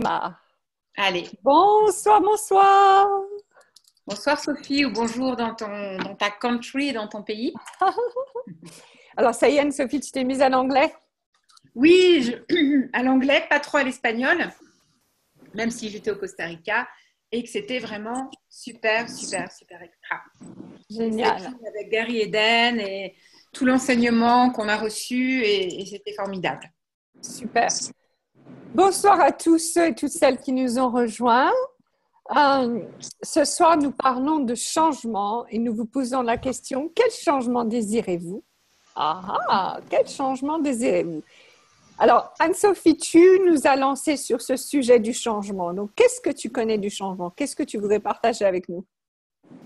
Ah. Allez, Bonsoir, bonsoir. bonsoir Sophie ou bonjour dans ta country, dans ton pays. Alors, ça y est, Anne-Sophie, tu t'es mise à l'anglais? Oui, à l'anglais, pas trop à l'espagnol, même si j'étais au Costa Rica et que c'était vraiment super, super, super extra. Génial. Exception avec Gary Eden et tout l'enseignement qu'on a reçu et c'était formidable. Super. Bonsoir à tous ceux et toutes celles qui nous ont rejoints. Ce soir, nous parlons de changement et nous vous posons la question, quel changement désirez-vous? Quel changement désirez-vous? Alors, Anne-Sophie, tu nous as lancé sur ce sujet du changement. Donc, qu'est-ce que tu connais du changement? Qu'est-ce que tu voudrais partager avec nous?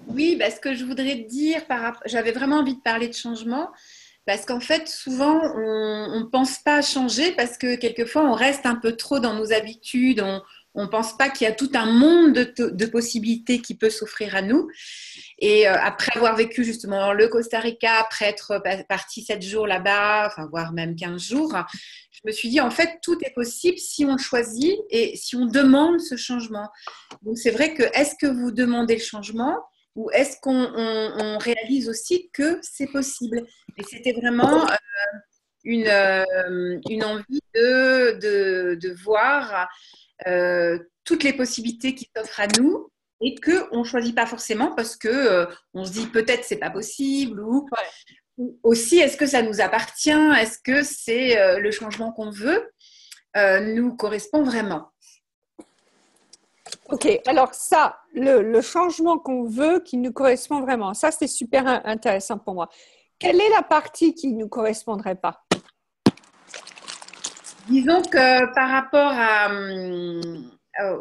Oui, ce que je voudrais te dire, j'avais vraiment envie de parler de changement. Parce qu'en fait, souvent, on ne pense pas à changer parce que quelquefois, on reste un peu trop dans nos habitudes. On ne pense pas qu'il y a tout un monde de possibilités qui peut s'offrir à nous. Et après avoir vécu justement le Costa Rica, après être partie 7 jours là-bas, enfin, voire même 15 jours, je me suis dit, en fait, tout est possible si on choisit et si on demande ce changement. Donc, c'est vrai que est-ce que vous demandez le changement ou est-ce qu'on réalise aussi que c'est possible? Et c'était vraiment une envie de voir toutes les possibilités qui s'offrent à nous et qu'on ne choisit pas forcément parce que on se dit peut-être c'est pas possible Ouais. ou aussi est-ce que ça nous appartient, est-ce que c'est le changement qu'on veut nous correspond vraiment. Ok, alors ça, le changement qu'on veut, qui nous correspond vraiment, ça c'est super intéressant pour moi. Quelle est la partie qui ne nous correspondrait pas? Disons que par rapport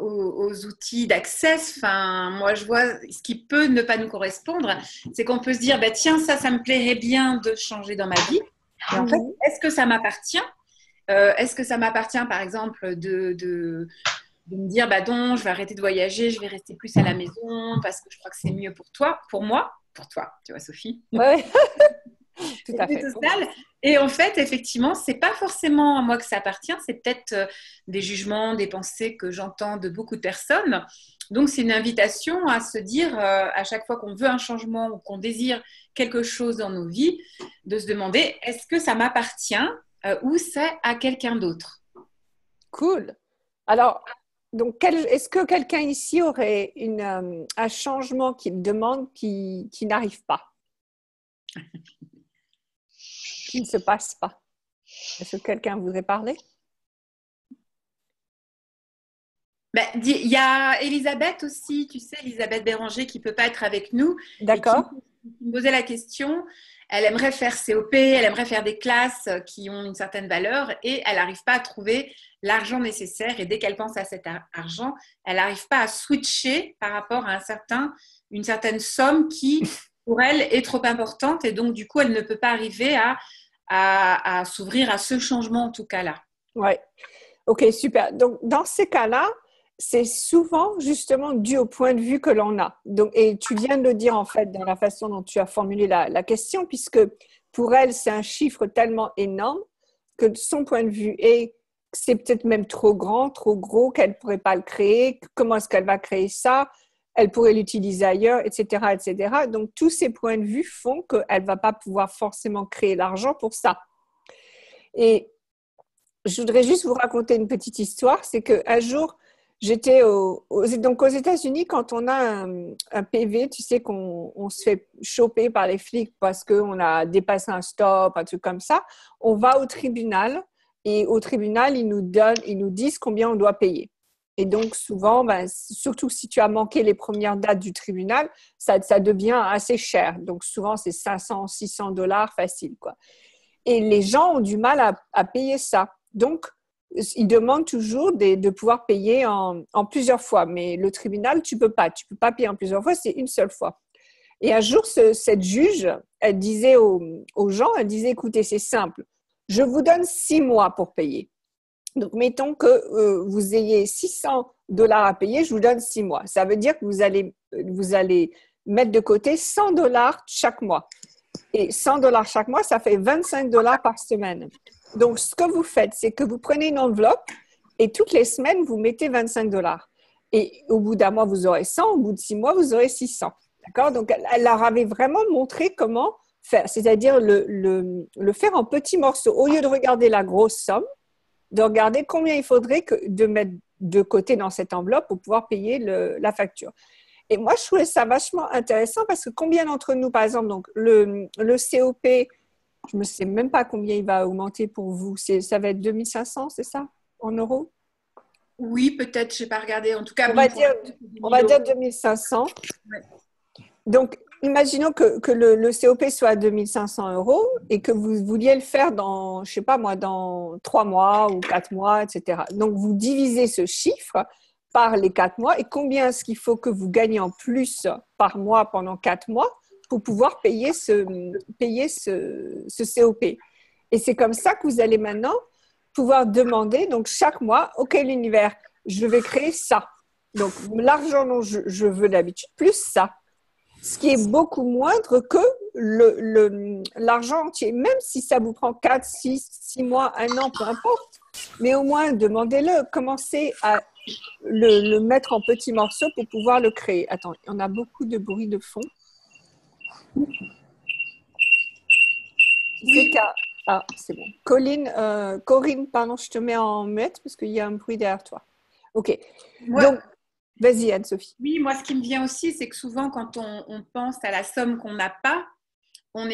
aux outils d'accès, enfin, moi je vois ce qui peut ne pas nous correspondre, c'est qu'on peut se dire, bah, tiens, ça me plairait bien de changer dans ma vie. Et en fait, Mhm. est-ce que ça m'appartient? Est-ce que ça m'appartient, par exemple, de me dire, bah non, je vais arrêter de voyager, je vais rester plus à la maison parce que je crois que c'est mieux pour toi, pour moi, pour toi, tu vois, Sophie. Ouais, tout Et à puis, fait. tout Pour moi seul. aussi. Et en fait, effectivement, c'est pas forcément à moi que ça appartient, c'est peut-être des jugements, des pensées que j'entends de beaucoup de personnes. Donc, c'est une invitation à se dire, à chaque fois qu'on veut un changement ou qu'on désire quelque chose dans nos vies, de se demander, est-ce que ça m'appartient ou c'est à quelqu'un d'autre? Cool. Alors, donc, est-ce que quelqu'un ici aurait un changement qu'il demande qui n'arrive pas, qui ne se passe pas? Est-ce que quelqu'un voudrait parler? Ben, il y a Elisabeth aussi, tu sais, Elisabeth Béranger qui peut pas être avec nous et D'accord. qui me posait la question. Elle aimerait faire COP, elle aimerait faire des classes qui ont une certaine valeur et elle n'arrive pas à trouver l'argent nécessaire. Et dès qu'elle pense à cet argent, elle n'arrive pas à switcher par rapport à une certaine somme qui, pour elle, est trop importante. Et donc, du coup, elle ne peut pas arriver à s'ouvrir à ce changement, en tout cas là. Ouais. Ok, super. Donc, dans ces cas-là, c'est souvent justement dû au point de vue que l'on a. Donc, et tu viens de le dire en fait dans la façon dont tu as formulé la question, puisque pour elle, c'est un chiffre tellement énorme que de son point de vue est que c'est peut-être même trop grand, trop gros, qu'elle ne pourrait pas le créer. Comment est-ce qu'elle va créer ça? Elle pourrait l'utiliser ailleurs, etc., etc. Donc, tous ces points de vue font qu'elle ne va pas pouvoir forcément créer l'argent pour ça. Et je voudrais juste vous raconter une petite histoire. C'est qu'un jour, j'étais donc aux États-Unis, quand on a un PV, tu sais qu'on se fait choper par les flics parce qu'on a dépassé un stop, un truc comme ça, on va au tribunal et au tribunal, ils nous disent combien on doit payer. Et donc, souvent, surtout si tu as manqué les premières dates du tribunal, ça devient assez cher. Donc, souvent, c'est 500, 600 dollars facile, quoi. Et les gens ont du mal à payer ça. Donc, ils demandent toujours de pouvoir payer en plusieurs fois. Mais le tribunal, tu peux pas. Tu peux pas payer en plusieurs fois, c'est une seule fois. Et un jour, cette juge, elle disait aux gens, elle disait, écoutez, c'est simple. Je vous donne 6 mois pour payer. Donc, mettons que vous ayez 600 dollars à payer, je vous donne 6 mois. Ça veut dire que vous allez mettre de côté 100 dollars chaque mois. Et 100 dollars chaque mois, ça fait 25 dollars par semaine. Donc, ce que vous faites, c'est que vous prenez une enveloppe Et toutes les semaines, vous mettez 25 $. Et au bout d'un mois, vous aurez 100. Au bout de 6 mois, vous aurez 600. D'accord? Donc, elle leur avait vraiment montré comment faire, c'est-à-dire le faire en petits morceaux. Au lieu de regarder la grosse somme, de regarder combien il faudrait de mettre de côté dans cette enveloppe pour pouvoir payer la facture. Et moi, je trouvais ça vachement intéressant parce que combien d'entre nous, par exemple, donc le COP, je ne sais même pas combien il va augmenter pour vous. Ça va être 2500, c'est ça, en euros? Oui, peut-être, je n'ai pas regardé. En tout cas, on va dire 2500. Ouais. Donc, imaginons que le COP soit à 2500 € et que vous vouliez le faire dans, je ne sais pas moi, dans 3 mois ou 4 mois, etc. Donc, vous divisez ce chiffre par les 4 mois et combien est-ce qu'il faut que vous gagnez en plus par mois pendant 4 mois pour pouvoir payer ce COP. Et c'est comme ça que vous allez maintenant pouvoir demander, donc chaque mois, OK, l'univers, je vais créer ça. Donc, l'argent dont je veux d'habitude, plus ça. Ce qui est beaucoup moindre que l'argent entier. Même si ça vous prend 4, 6 mois, 1 an, peu importe. Mais au moins, demandez-le. Commencez à le mettre en petits morceaux pour pouvoir le créer. Attends, on a beaucoup de bruit de fond. Oui. Ah, c'est bon. Corinne, pardon, je te mets en muette parce qu'il y a un bruit derrière toi. OK. Donc, vas-y, Anne-Sophie. Oui, moi, ce qui me vient aussi, c'est que souvent, quand on pense à la somme qu'on n'a pas, on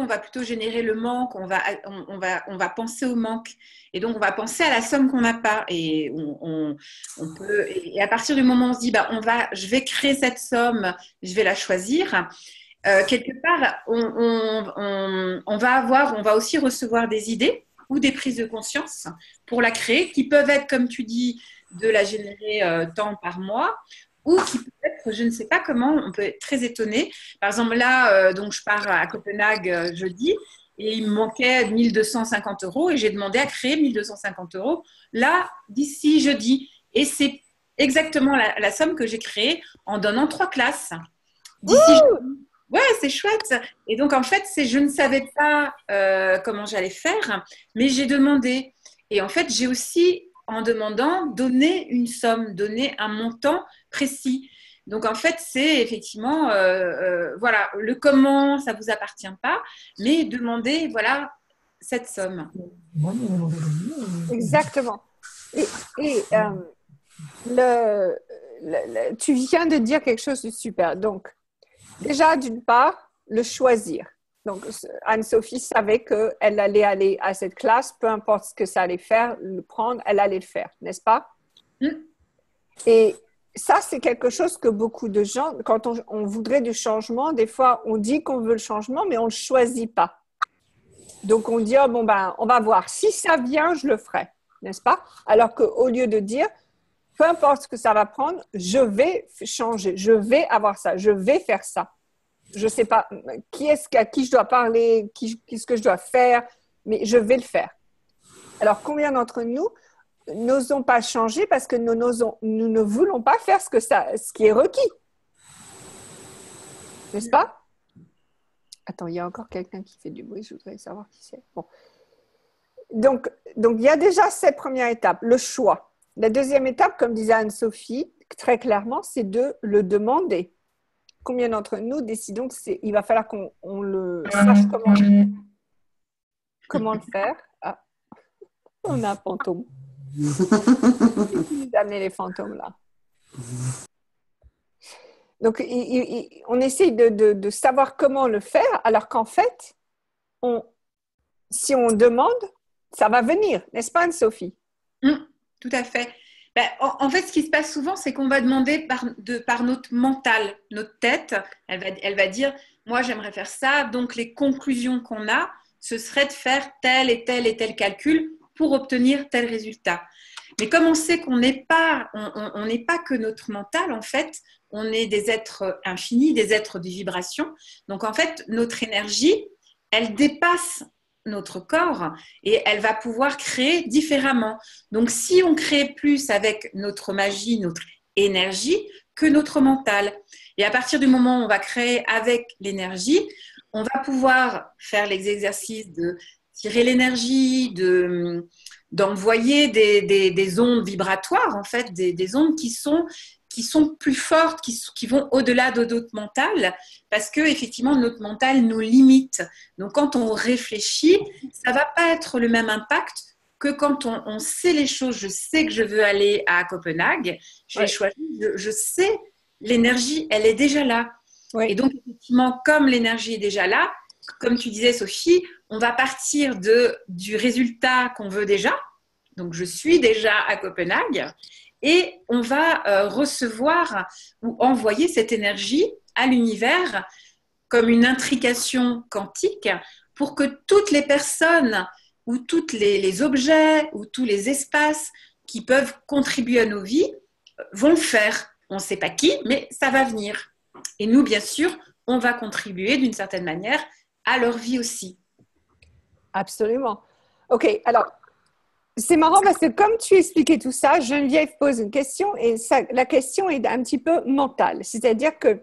va plutôt générer le manque, on va penser au manque. Et donc, on va penser à la somme qu'on n'a pas. Et et à partir du moment où on se dit, je vais créer cette somme, je vais la choisir, quelque part, on va aussi recevoir des idées ou des prises de conscience pour la créer, qui peuvent être, comme tu dis, de la générer tant par mois, ou qui peut être, je ne sais pas comment, on peut être très étonné. Par exemple, là, donc je pars à Copenhague jeudi, et il me manquait 1 250 € et j'ai demandé à créer 1 250 € là, d'ici jeudi. Et c'est exactement la somme que j'ai créée en donnant 3 classes. D'ici jeudi. Ouais, c'est chouette. Et donc, en fait, je ne savais pas comment j'allais faire, mais j'ai demandé. Et en fait, j'ai aussi, en demandant, donné une somme, donné un montant précis. Donc, en fait, c'est effectivement, voilà, le comment, ça ne vous appartient pas, mais demandez, voilà, cette somme. Exactement. Et tu viens de dire quelque chose de super. Donc, déjà, d'une part, le choisir. Donc, Anne-Sophie savait qu'elle allait aller à cette classe, peu importe ce que ça allait faire, le prendre, elle allait le faire, n'est-ce pas? Et ça, c'est quelque chose que beaucoup de gens, quand on voudrait du changement, des fois, on dit qu'on veut le changement, mais on ne le choisit pas. Donc, on dit, on va voir. Si ça vient, je le ferai, n'est-ce pas? Alors qu'au lieu de dire, peu importe ce que ça va prendre, je vais changer, je vais avoir ça, je vais faire ça. Je ne sais pas à qui je dois parler, qu'est-ce que je dois faire, mais je vais le faire. Alors, combien d'entre nous n'osons pas changer parce que nous ne voulons pas faire ce qui est requis? N'est-ce pas? Attends, il y a encore quelqu'un qui fait du bruit, je voudrais savoir qui c'est. Bon. Donc, il y a déjà cette première étape, le choix. La deuxième étape, comme disait Anne-Sophie, très clairement, c'est de le demander. Combien d'entre nous décidons qu'il va falloir qu'on le sache comment le faire? Ah, on a un fantôme. Qui nous a amené les fantômes là? Donc, on essaye de savoir comment le faire, alors qu'en fait, si on demande, ça va venir, n'est-ce pas, Anne-Sophie? Tout à fait. En fait, ce qui se passe souvent, c'est qu'on va demander par notre mental, notre tête. Elle va dire, moi, j'aimerais faire ça. Donc, les conclusions qu'on a, ce serait de faire tel et tel et tel calcul pour obtenir tel résultat. Mais comme on sait qu'on n'est pas, on n'est pas que notre mental, en fait, on est des êtres infinis, des êtres de vibration. Donc, en fait, notre énergie, elle dépasse notre corps et elle va pouvoir créer différemment. Donc, si on crée plus avec notre magie, notre énergie, que notre mental. Et à partir du moment où on va créer avec l'énergie, on va pouvoir faire les exercices de tirer l'énergie, d'envoyer des ondes vibratoires, en fait, des ondes qui sont plus fortes, qui vont au-delà de notre mental, parce que effectivement notre mental nous limite. Donc quand on réfléchit, ça va pas être le même impact que quand on sait les choses. Je sais que je veux aller à Copenhague, j'ai choisi, je sais, l'énergie, elle est déjà là. Et donc effectivement, comme l'énergie est déjà là, comme tu disais Sophie, on va partir du résultat qu'on veut déjà. Donc je suis déjà à Copenhague. Et on va recevoir ou envoyer cette énergie à l'univers comme une intrication quantique pour que toutes les personnes ou tous les objets ou tous les espaces qui peuvent contribuer à nos vies vont le faire. On ne sait pas qui, mais ça va venir. Et nous, bien sûr, on va contribuer d'une certaine manière à leur vie aussi. Absolument. OK, alors, c'est marrant parce que comme tu expliquais tout ça, Geneviève pose une question et la question est un petit peu mentale. C'est-à-dire qu'il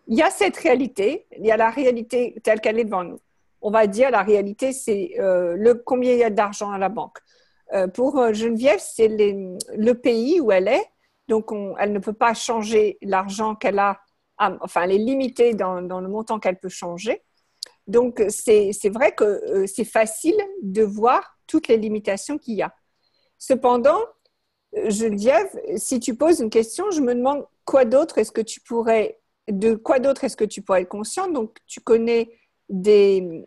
y a cette réalité, il y a la réalité telle qu'elle est devant nous. On va dire la réalité, c'est combien il y a d'argent à la banque. Pour Geneviève, c'est le pays où elle est. Donc, elle ne peut pas changer l'argent qu'elle a, enfin, elle est limitée dans le montant qu'elle peut changer. Donc, c'est vrai que c'est facile de voir toutes les limitations qu'il y a. Cependant, Geneviève, si tu poses une question, je me demande de quoi d'autre est-ce que tu pourrais être conscient. Donc, tu connais des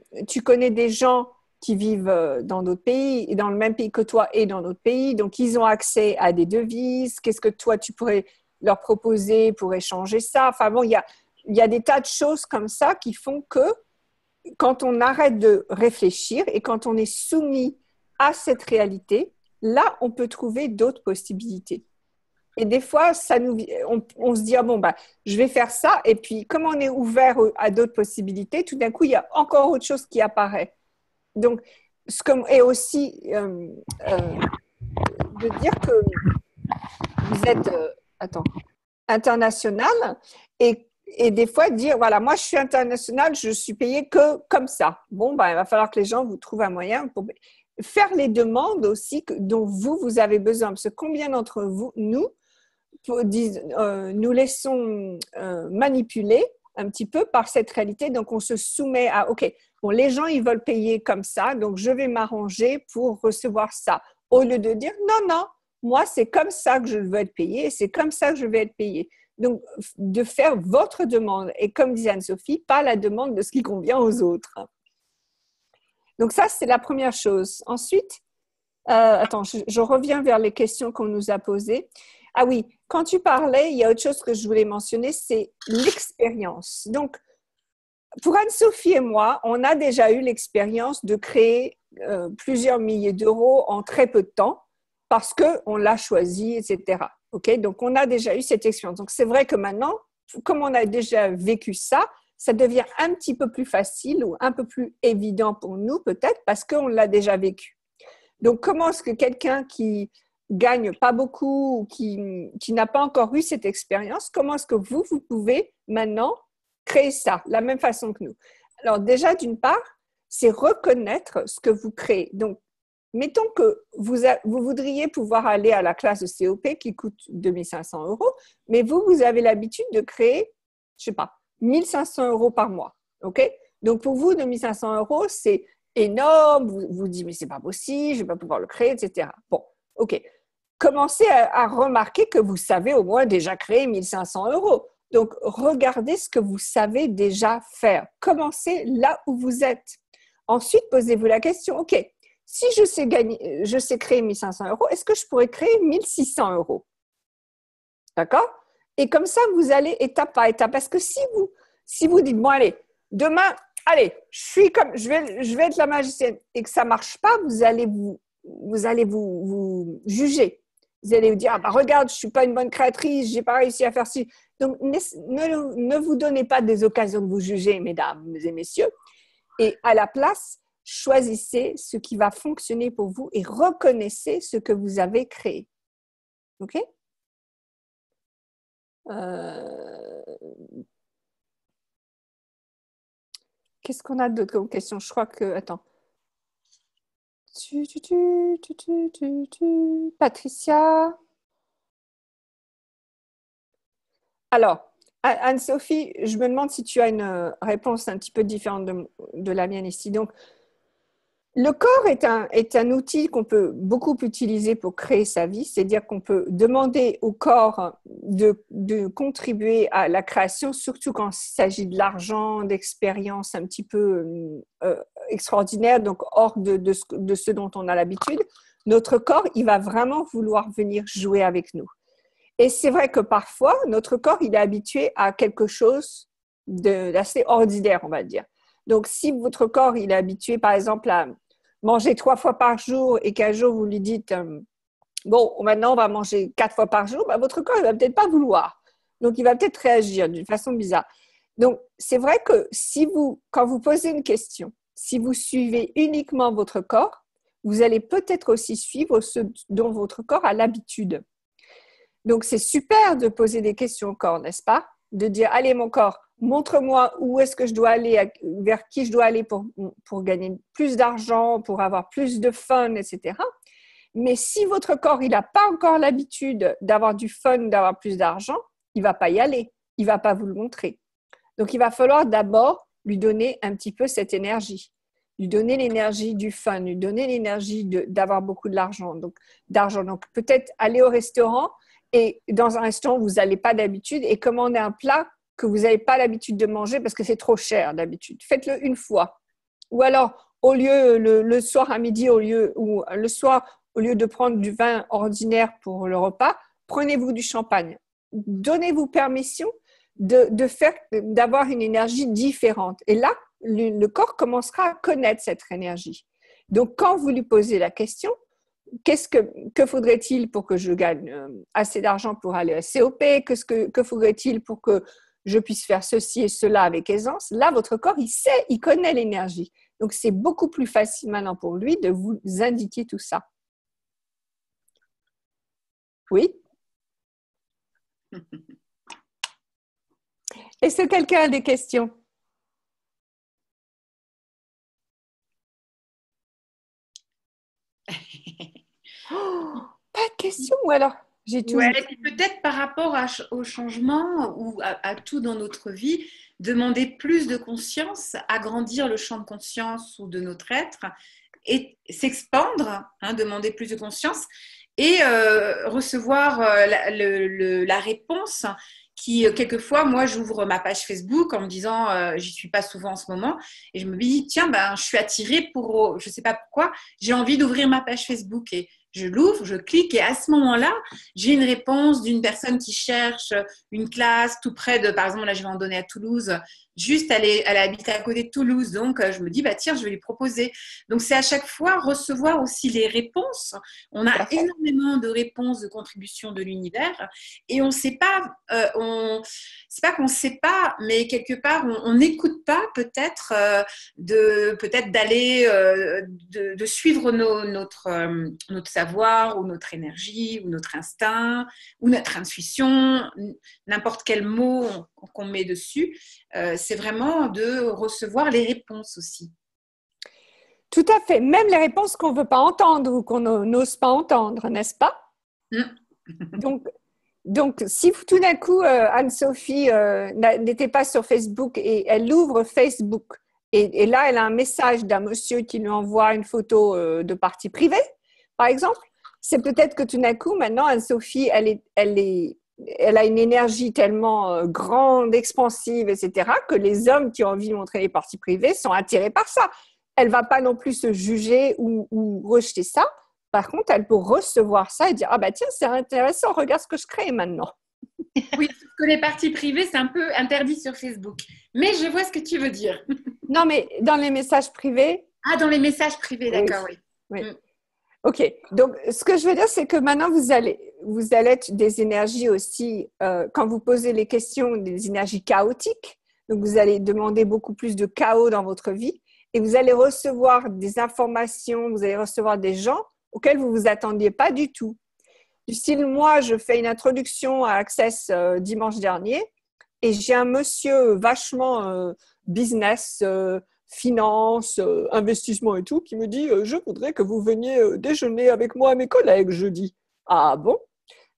gens qui vivent dans d'autres pays, dans le même pays que toi et dans d'autres pays. Donc, ils ont accès à des devises. Qu'est-ce que toi, tu pourrais leur proposer pour échanger ça? Enfin bon, il y a des tas de choses comme ça qui font que quand on arrête de réfléchir et quand on est soumis à cette réalité, là, on peut trouver d'autres possibilités. Et des fois, on se dit, ah bon, bah, je vais faire ça. Et puis, comme on est ouvert à d'autres possibilités, tout d'un coup, il y a encore autre chose qui apparaît. Donc, et aussi de dire que vous êtes international et des fois dire, voilà, moi je suis international, je suis payé que comme ça. Bon, ben, il va falloir que les gens vous trouvent un moyen pour faire les demandes aussi dont vous avez besoin. Parce que combien d'entre vous, nous laissons manipuler un petit peu par cette réalité. Donc, on se soumet à, OK, bon, les gens, ils veulent payer comme ça, donc je vais m'arranger pour recevoir ça. Au lieu de dire, non, non, moi, c'est comme ça que je veux être payé et c'est comme ça que je vais être payé. Donc, de faire votre demande et comme disait Anne-Sophie, pas la demande de ce qui convient aux autres. Donc, ça, c'est la première chose. Ensuite, attends, je reviens vers les questions qu'on nous a posées. Ah oui, quand tu parlais, il y a autre chose que je voulais mentionner, c'est l'expérience. Donc, pour Anne-Sophie et moi, on a déjà eu l'expérience de créer plusieurs milliers d'euros en très peu de temps parce qu'on l'a choisi, etc. Okay? Donc, on a déjà eu cette expérience. Donc, c'est vrai que maintenant, comme on a déjà vécu ça, ça devient un petit peu plus facile ou un peu plus évident pour nous peut-être parce qu'on l'a déjà vécu. Donc, comment est-ce que quelqu'un qui gagne pas beaucoup ou qui n'a pas encore eu cette expérience, comment est-ce que vous pouvez maintenant créer ça de la même façon que nous? Alors, déjà, d'une part, c'est reconnaître ce que vous créez. Donc, mettons que vous voudriez pouvoir aller à la classe de COP qui coûte 2 500 euros, mais vous avez l'habitude de créer, je sais pas, 1 500 euros par mois. OK? Donc, pour vous, 2 500 euros, c'est énorme. Vous dites, mais c'est pas possible, je vais pas pouvoir le créer, etc. Bon, OK. Commencez à remarquer que vous savez au moins déjà créer 1 500 euros. Donc, regardez ce que vous savez déjà faire. Commencez là où vous êtes. Ensuite, posez-vous la question, OK, si je sais créer 1 500 euros, est-ce que je pourrais créer 1 600 euros? D'accord? Et comme ça, vous allez étape par étape. Parce que si vous dites, bon, allez, demain, allez, je vais être la magicienne et que ça ne marche pas, vous allez vous juger. Vous allez vous dire, ah bah regarde, je ne suis pas une bonne créatrice, je n'ai pas réussi à faire ci. Donc, ne vous donnez pas des occasions de vous juger, mesdames et messieurs. Et à la place, choisissez ce qui va fonctionner pour vous et reconnaissez ce que vous avez créé. OK? Qu'est-ce qu'on a d'autre comme question? Je crois que… Attends. Patricia. Alors, Anne-Sophie, je me demande si tu as une réponse un petit peu différente de la mienne ici. Donc, le corps est un outil qu'on peut beaucoup utiliser pour créer sa vie, c'est-à-dire qu'on peut demander au corps de contribuer à la création, surtout quand il s'agit de l'argent, d'expériences un petit peu extraordinaires, donc hors de ce dont on a l'habitude. Notre corps, il va vraiment vouloir venir jouer avec nous. Et c'est vrai que parfois, notre corps, il est habitué à quelque chose d'assez ordinaire, on va dire. Donc, si votre corps, il est habitué, par exemple, à manger 3 fois par jour et qu'un jour, vous lui dites, bon, maintenant, on va manger 4 fois par jour, ben, votre corps, il va peut-être pas vouloir. Donc, il va peut-être réagir d'une façon bizarre. Donc, c'est vrai que quand vous posez une question, si vous suivez uniquement votre corps, vous allez peut-être aussi suivre ce dont votre corps a l'habitude. Donc, c'est super de poser des questions au corps, n'est-ce pas? De dire, allez, mon corps, montre-moi où est-ce que je dois aller, vers qui je dois aller pour gagner plus d'argent, pour avoir plus de fun, etc. Mais si votre corps, il n'a pas encore l'habitude d'avoir du fun, d'avoir plus d'argent, il ne va pas y aller. Il ne va pas vous le montrer. Donc, il va falloir d'abord lui donner un petit peu cette énergie. Lui donner l'énergie du fun, lui donner l'énergie d'avoir beaucoup d'argent. Donc, peut-être aller au restaurant et dans un restaurant, vous n'allez pas d'habitude et commander un plat que vous n'avez pas l'habitude de manger parce que c'est trop cher d'habitude. Faites-le une fois. Ou alors, au lieu, le soir à midi, au lieu de prendre du vin ordinaire pour le repas, prenez-vous du champagne. Donnez-vous permission d'avoir une énergie différente. Et là, le corps commencera à connaître cette énergie. Donc, quand vous lui posez la question, que faudrait-il pour que je gagne assez d'argent pour aller à COP? Que faudrait-il pour que je puisse faire ceci et cela avec aisance? Là, votre corps, il sait, il connaît l'énergie. Donc, c'est beaucoup plus facile maintenant pour lui de vous indiquer tout ça. Oui? Est-ce que quelqu'un a des questions? Oh, pas de questions ou alors j'ai tout Ouais, dit. et puis peut-être par rapport au changement ou à tout dans notre vie, demander plus de conscience, agrandir le champ de conscience ou de notre être et s'expandre, hein, demander plus de conscience et recevoir la réponse qui, quelquefois, moi, j'ouvre ma page Facebook en me disant, j'y suis pas souvent en ce moment, et je me dis, tiens, ben, je suis attirée je sais pas pourquoi, j'ai envie d'ouvrir ma page Facebook et je l'ouvre, je clique et à ce moment-là, j'ai une réponse d'une personne qui cherche une classe tout près de, par exemple, là je vais en donner à Toulouse, juste elle habite à côté de Toulouse, donc je me dis, bah tiens, je vais lui proposer. Donc c'est à chaque fois recevoir aussi les réponses. On a énormément de réponses de contribution de l'univers et on ne sait pas, c'est pas qu'on ne sait pas, mais quelque part on n'écoute pas peut-être d'aller, de suivre notre savoir ou notre énergie ou notre instinct ou notre intuition, n'importe quel mot qu'on met dessus, c'est vraiment de recevoir les réponses aussi. Tout à fait, même les réponses qu'on ne veut pas entendre ou qu'on n'ose pas entendre, n'est-ce pas? Donc, si tout d'un coup, Anne-Sophie n'était pas sur Facebook et elle ouvre Facebook et là, elle a un message d'un monsieur qui lui envoie une photo de partie privée, par exemple, c'est peut-être que tout d'un coup, maintenant, Anne-Sophie, elle a une énergie tellement grande, expansive, etc., que les hommes qui ont envie de montrer les parties privées sont attirés par ça. Elle ne va pas non plus se juger ou rejeter ça. Par contre, elle peut recevoir ça et dire « Ah bah tiens, c'est intéressant, regarde ce que je crée maintenant. » Oui, sauf que les parties privées, c'est un peu interdit sur Facebook. Mais je vois ce que tu veux dire. Non, mais dans les messages privés… Ah, dans les messages privés, d'accord, oui. Oui. Ok, donc ce que je veux dire, c'est que maintenant, vous allez être des énergies aussi, quand vous posez les questions, des énergies chaotiques. Donc, vous allez demander beaucoup plus de chaos dans votre vie et vous allez recevoir des informations, vous allez recevoir des gens auxquels vous ne vous attendiez pas du tout. Du style, moi, je fais une introduction à Access dimanche dernier et j'ai un monsieur vachement business, finance, investissement et tout, qui me dit je voudrais que vous veniez déjeuner avec moi et mes collègues jeudi. Ah bon?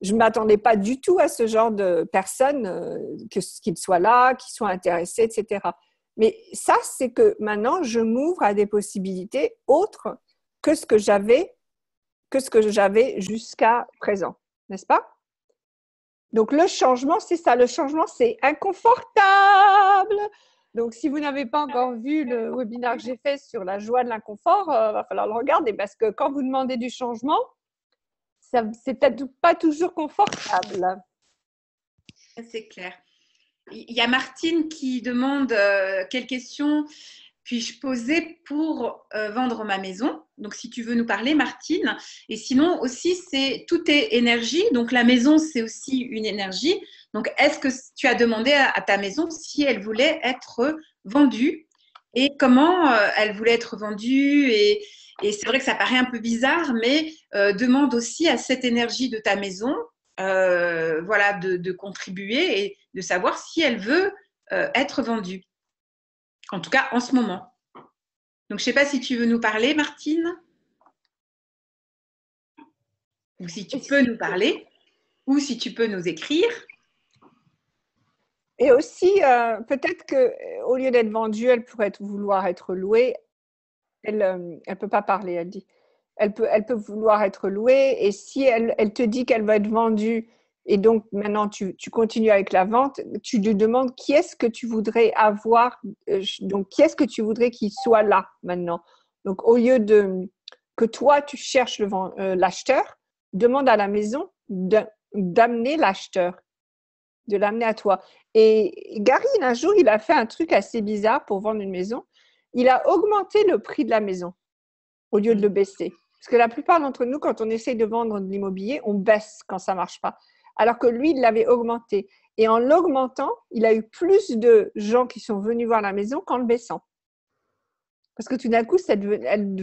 Je ne m'attendais pas du tout à ce genre de personnes, qu'ils soient là, qu'ils soient intéressés, etc. Mais ça, c'est que maintenant, je m'ouvre à des possibilités autres que ce que j'avais jusqu'à présent, n'est-ce pas? Donc, le changement, c'est ça. Le changement, c'est inconfortable. Donc, si vous n'avez pas encore vu le webinaire que j'ai fait sur la joie de l'inconfort, va falloir le regarder parce que quand vous demandez du changement, c'est peut-être pas toujours confortable. C'est clair. Il y a Martine qui demande quelles questions puis-je poser pour vendre ma maison. Donc, si tu veux nous parler, Martine. Et sinon, aussi, tout est énergie. Donc, la maison, c'est aussi une énergie. Donc, est-ce que tu as demandé à ta maison si elle voulait être vendue et comment elle voulait être vendue et c'est vrai que ça paraît un peu bizarre, mais demande aussi à cette énergie de ta maison voilà, de contribuer et de savoir si elle veut être vendue. En tout cas, en ce moment. Donc, je ne sais pas si tu veux nous parler, Martine, ou si tu peux nous parler, ou si tu peux nous écrire. Et aussi, peut-être qu'au lieu d'être vendue, elle pourrait vouloir être louée. Elle ne peut pas parler, elle dit. Elle peut vouloir être louée et si elle te dit qu'elle va être vendue et donc maintenant tu continues avec la vente, tu lui demandes qui est-ce que tu voudrais avoir, donc qui est-ce que tu voudrais qu'il soit là maintenant. Donc au lieu que toi tu cherches l'acheteur, demande à la maison d'amener l'acheteur, de l'amener à toi. Et Gary, un jour, il a fait un truc assez bizarre pour vendre une maison. Il a augmenté le prix de la maison au lieu de le baisser. Parce que la plupart d'entre nous, quand on essaye de vendre de l'immobilier, on baisse quand ça ne marche pas. Alors que lui, il l'avait augmenté. Et en l'augmentant, il a eu plus de gens qui sont venus voir la maison qu'en le baissant. Parce que tout d'un coup, elle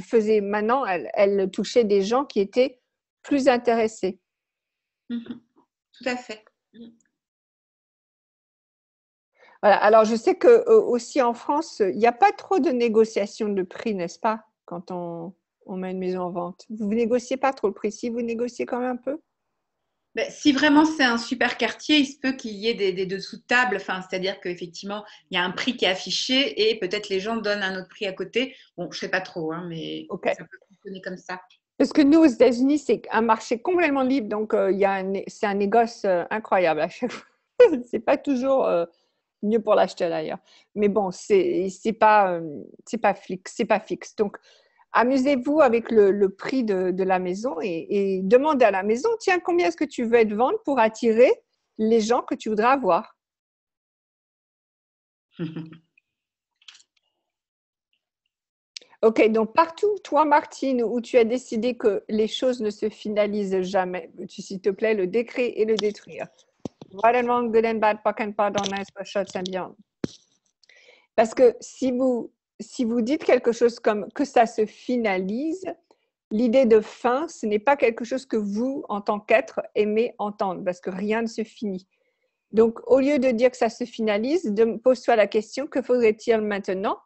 touchait des gens qui étaient plus intéressés. Tout à fait. Voilà. Alors, je sais que aussi en France, il n'y a pas trop de négociations de prix, n'est-ce pas, quand on met une maison en vente. Vous ne négociez pas trop le prix. Si vous négociez quand même un peu? Ben, si vraiment c'est un super quartier, il se peut qu'il y ait des dessous de table. Enfin, c'est-à-dire qu'effectivement, il y a un prix qui est affiché et peut-être les gens donnent un autre prix à côté. Bon, je ne sais pas trop, hein, mais Okay. ça peut fonctionner comme ça. Parce que nous, aux États-Unis, c'est un marché complètement libre, donc c'est un négoce incroyable à chaque fois. C'est pas toujours mieux pour l'acheter d'ailleurs. Mais bon, c'est pas fixe, c'est pas fixe. Donc, amusez-vous avec le prix de la maison et demandez à la maison, tiens, combien est-ce que tu veux être vendre pour attirer les gens que tu voudrais avoir? Ok, donc partout, toi, Martine, où tu as décidé que les choses ne se finalisent jamais, peux-tu, s'il te plaît, le décrire et le détruire? Right and wrong, good and bad, POC and POD, nice, for shots and beyond. Parce que si vous dites quelque chose comme que ça se finalise, l'idée de fin, ce n'est pas quelque chose que vous, en tant qu'être, aimez entendre, parce que rien ne se finit. Donc, au lieu de dire que ça se finalise, pose-toi la question, que faudrait-il maintenant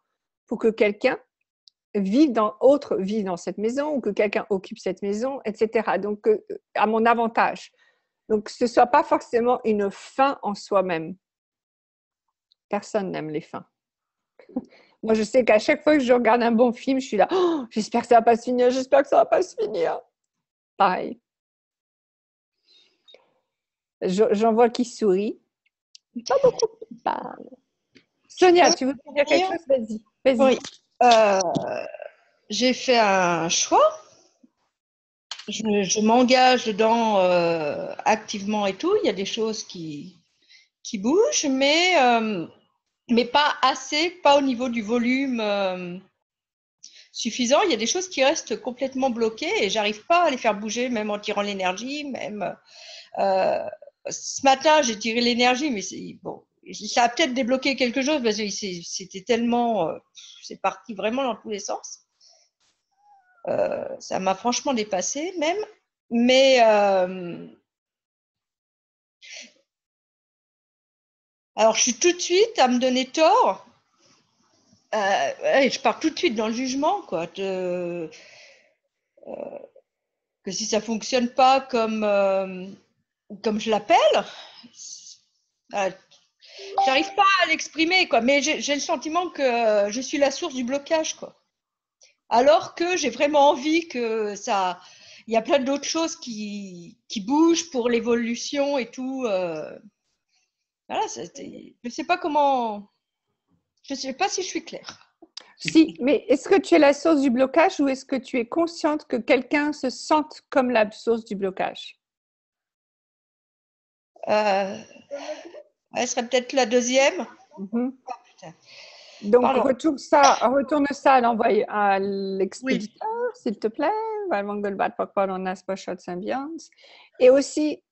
pour que quelqu'un vive dans cette maison ou que quelqu'un occupe cette maison, etc. Donc, à mon avantage. Donc, ce ne soit pas forcément une fin en soi-même. Personne n'aime les fins. Moi, je sais qu'à chaque fois que je regarde un bon film, je suis là, oh, j'espère que ça ne va pas se finir, j'espère que ça ne va pas se finir. Pareil. J'en vois qui sourit. Pas beaucoup qui parlent. Sonia, tu veux dire quelque chose? Vas-y. Oui. J'ai fait un choix. Je m'engage dedans activement et tout. Il y a des choses qui bougent, mais pas assez, pas au niveau du volume suffisant. Il y a des choses qui restent complètement bloquées et j'arrive pas à les faire bouger, même en tirant l'énergie. Ce matin, j'ai tiré l'énergie, mais bon, ça a peut-être débloqué quelque chose parce que c'était tellement, c'est parti vraiment dans tous les sens. Ça m'a franchement dépassé même, mais alors je suis tout de suite à me donner tort ouais, je pars tout de suite dans le jugement, quoi. Que si ça fonctionne pas comme je l'appelle, j'arrive pas à l'exprimer, quoi. Mais j'ai le sentiment que je suis la source du blocage, quoi. Alors que j'ai vraiment envie que ça. Il y a plein d'autres choses qui bougent pour l'évolution et tout. Voilà, je sais pas comment. Je sais pas si je suis claire. Si, mais est-ce que tu es la source du blocage ou est-ce que tu es consciente que quelqu'un se sente comme la source du blocage? Elle serait peut-être la deuxième. Mm-hmm. Donc, retourne ça à l'expéditeur, s'il te plaît. Et aussi,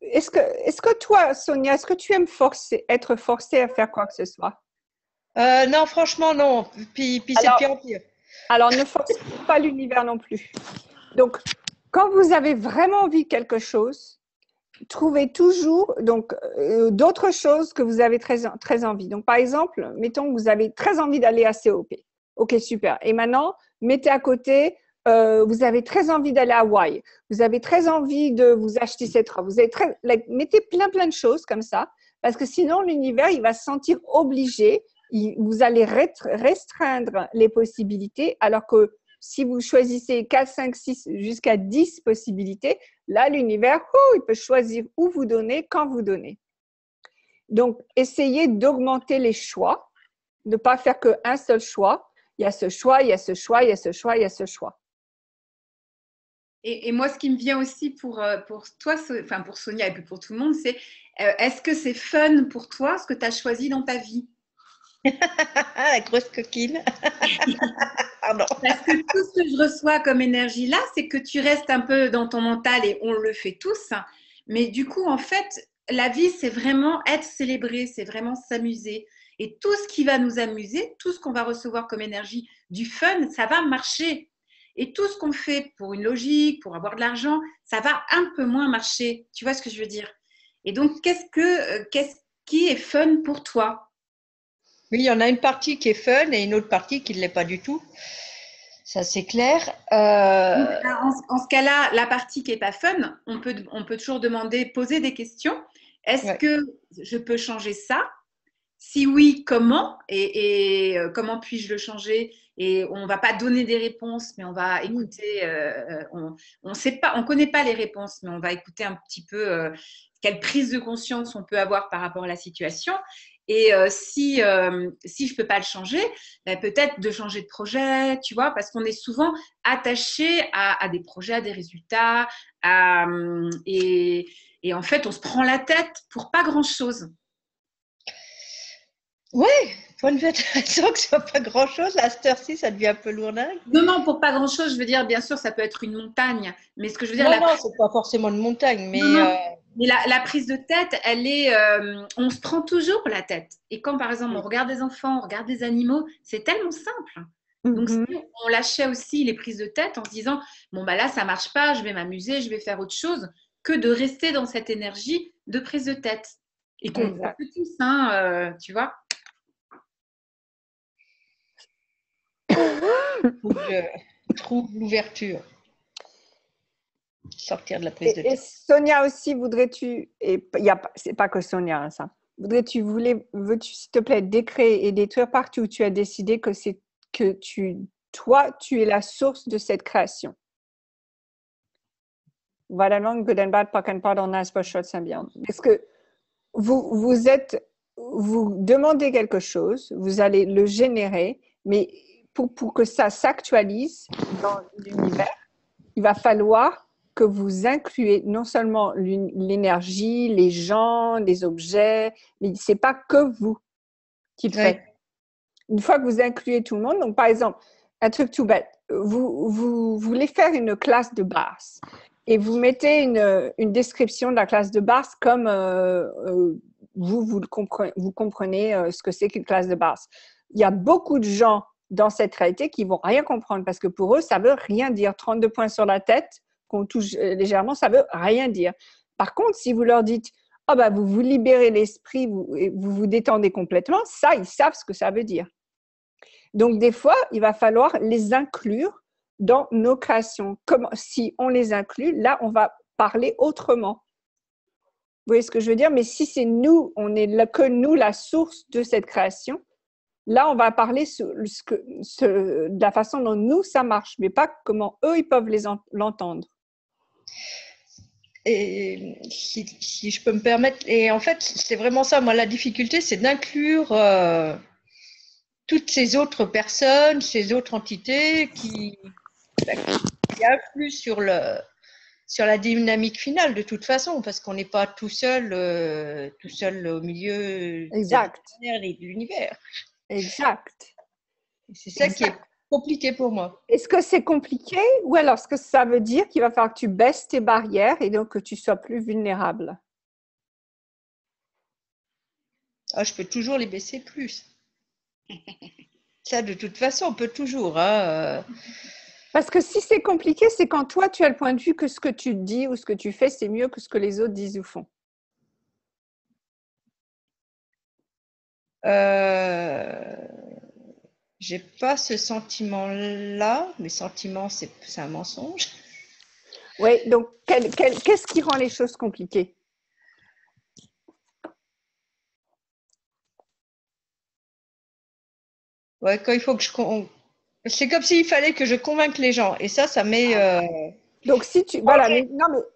est-ce que toi, Sonia, est-ce que tu aimes être forcée à faire quoi que ce soit? Non, franchement, non. Puis c'est de pire en pire. Alors, ne forcez pas l'univers non plus. Donc, quand vous avez vraiment envie de quelque chose, trouvez toujours d'autres choses que vous avez très, très envie. Donc, par exemple, mettons que vous avez très envie d'aller à COP. OK, super. Et maintenant, mettez à côté, vous avez très envie d'aller à Hawaï. Vous avez très envie de vous acheter cette robe. Mettez plein de choses comme ça, parce que sinon, l'univers, il va se sentir obligé. Vous allez restreindre les possibilités, alors que si vous choisissez 4, 5, 6 jusqu'à 10 possibilités, là, l'univers, il peut choisir où vous donner, quand vous donnez. Donc, essayez d'augmenter les choix, de ne pas faire qu'un seul choix. Il y a ce choix, il y a ce choix, il y a ce choix, il y a ce choix. Et moi, ce qui me vient aussi pour toi, enfin pour Sonia et puis pour tout le monde, c'est est-ce que c'est fun pour toi ce que tu as choisi dans ta vie? La grosse coquine. Pardon. Parce que tout ce que je reçois comme énergie là, c'est que tu restes un peu dans ton mental et on le fait tous. Mais du coup, en fait, la vie, c'est vraiment être célébré, c'est vraiment s'amuser. Et tout ce qui va nous amuser, tout ce qu'on va recevoir comme énergie, du fun, ça va marcher. Et tout ce qu'on fait pour une logique, pour avoir de l'argent, ça va un peu moins marcher. Tu vois ce que je veux dire? Et donc, qu'est-ce qui est fun pour toi? Oui, il y en a une partie qui est fun et une autre partie qui ne l'est pas du tout. Ça, c'est clair. En ce cas-là, la partie qui n'est pas fun, on peut toujours poser des questions. Est-ce que je peux changer ça? Si oui, comment? Et comment puis-je le changer? Et on ne va pas donner des réponses, mais on va écouter. On sait pas, on connaît pas les réponses, mais on va écouter un petit peu quelle prise de conscience on peut avoir par rapport à la situation. Et si je peux pas le changer, ben peut-être de changer de projet, tu vois, parce qu'on est souvent attaché à des projets, à des résultats, et en fait, on se prend la tête pour pas grand-chose. Oui, pour une raison que ce soit pas grand-chose, à cette heure-ci, ça devient un peu lourdingue. Non, pour pas grand-chose, je veux dire, bien sûr, ça peut être une montagne, mais ce que je veux dire… Non, c'est pas forcément une montagne, mais… Mais la prise de tête, elle est… on se prend toujours la tête. Et quand, par exemple, on regarde des enfants, on regarde des animaux, c'est tellement simple. Donc, si on lâchait aussi les prises de tête en se disant, bon, bah là, ça marche pas, je vais m'amuser, je vais faire autre chose, que de rester dans cette énergie de prise de tête. Et qu'on peut tous, tu vois. Faut que je trouve l'ouverture. Sortir de la prise de tête. Et Sonia aussi, voudrais-tu, et c'est pas que Sonia, ça, veux-tu, s'il te plaît, décrire et détruire partout où tu as décidé que toi, tu es la source de cette création. Voilà, good and bad, pas and part, on a pas short symbiont. Est-ce que vous demandez quelque chose, vous allez le générer, mais pour que ça s'actualise dans l'univers, il va falloir que vous incluez non seulement l'énergie, les gens, les objets, mais ce n'est pas que vous qui le faites. Une fois que vous incluez tout le monde, donc par exemple, un truc tout bête, vous voulez faire une classe de basse et vous mettez une description de la classe de basse comme vous comprenez ce que c'est qu'une classe de basse. Il y a beaucoup de gens dans cette réalité qui ne vont rien comprendre parce que pour eux, ça ne veut rien dire. 32 points sur la tête, qu'on touche légèrement, ça ne veut rien dire. Par contre, si vous leur dites ah bah, vous vous libérez l'esprit, vous vous détendez complètement, ça, ils savent ce que ça veut dire. Donc, des fois, il va falloir les inclure dans nos créations. Comme si on les inclut, là, on va parler autrement. Vous voyez ce que je veux dire? Mais si c'est nous, on est là, que nous, la source de cette création, là, on va parler de la façon dont nous, ça marche, mais pas comment eux, ils peuvent l'entendre. Et si je peux me permettre, et en fait, c'est vraiment ça. Moi, la difficulté, c'est d'inclure toutes ces autres personnes, ces autres entités qui influent sur la dynamique finale de toute façon, parce qu'on n'est pas tout seul au milieu de l'univers. Exact. C'est ça qui est compliqué pour moi. Est-ce que c'est compliqué ou alors est-ce que ça veut dire qu'il va falloir que tu baisses tes barrières et donc que tu sois plus vulnérable? Ah, je peux toujours les baisser plus. Ça, de toute façon, on peut toujours. Hein. Parce que si c'est compliqué, c'est quand toi, tu as le point de vue que ce que tu dis ou ce que tu fais, c'est mieux que ce que les autres disent ou font. J'ai pas ce sentiment-là. Mes sentiments, c'est un mensonge. Oui, donc qu'est-ce qui rend les choses compliquées? Ouais, quand il faut que c'est comme s'il fallait que je convainque les gens. Et ça met. Donc, si tu. Voilà, mais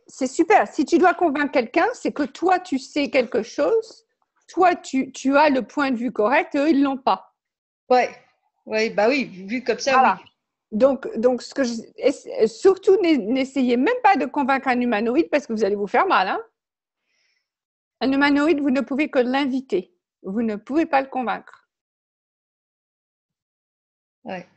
c'est super. Si tu dois convaincre quelqu'un, c'est que toi, tu sais quelque chose. Toi, tu as le point de vue correct et eux, ils ne l'ont pas. Ouais, bah oui, vu comme ça, voilà. Oui. Donc surtout, n'essayez même pas de convaincre un humanoïde parce que vous allez vous faire mal. Hein. Un humanoïde, vous ne pouvez que l'inviter. Vous ne pouvez pas le convaincre. Ouais.